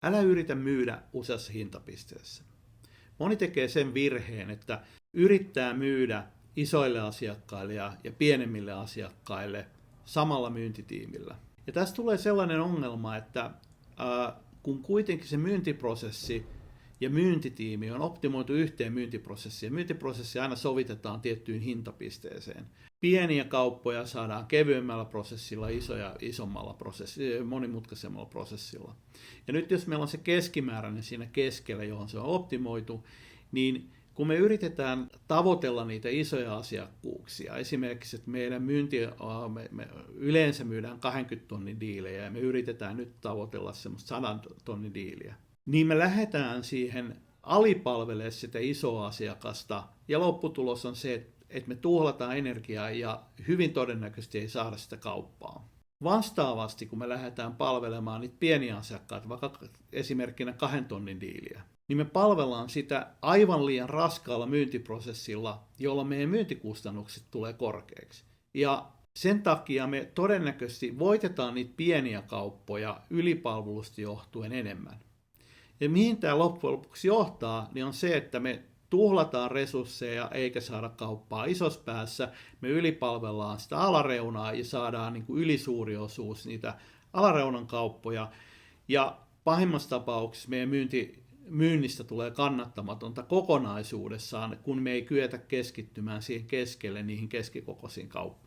älä yritä myydä useassa hintapisteessä. Moni tekee sen virheen, että yrittää myydä isoille asiakkaille ja pienemmille asiakkaille samalla myyntitiimillä. Ja tästä tulee sellainen ongelma, että kun kuitenkin se myyntiprosessi ja myyntitiimi on optimoitu yhteen myyntiprosessiin, ja myyntiprosessi aina sovitetaan tiettyyn hintapisteeseen. Pieniä kauppoja saadaan kevyemmällä prosessilla, isoja isommalla prosessilla, monimutkaisemmalla prosessilla. Ja nyt jos meillä on se keskimääräinen siinä keskellä, johon se on optimoitu, niin kun me yritetään tavoitella niitä isoja asiakkuuksia, esimerkiksi, että meidän me yleensä myydään 20 tonnin diilejä ja me yritetään nyt tavoitella semmoista 100 tonnin diiliä, niin me lähdetään siihen alipalvelemaan sitä isoa asiakasta ja lopputulos on se, että me tuhlataan energiaa ja hyvin todennäköisesti ei saada sitä kauppaa. Vastaavasti, kun me lähdetään palvelemaan niitä pieniä asiakkaita, vaikka esimerkkinä 2 tonnin diiliä, niin me palvellaan sitä aivan liian raskaalla myyntiprosessilla, jolla meidän myyntikustannukset tulee korkeaksi. Ja sen takia me todennäköisesti voitetaan niitä pieniä kauppoja ylipalvelusta johtuen enemmän. Ja mihin tämä loppujen lopuksi johtaa, niin on se, että me tuhlataan resursseja eikä saada kauppaa isossa päässä. Me ylipalvellaan sitä alareunaa ja saadaan niin kuin ylisuuri osuus niitä alareunan kauppoja. Ja pahimmassa tapauksessa meidän myynnistä tulee kannattamatonta kokonaisuudessaan, kun me ei kyetä keskittymään siihen keskelle niihin keskikokoisiin kauppoihin.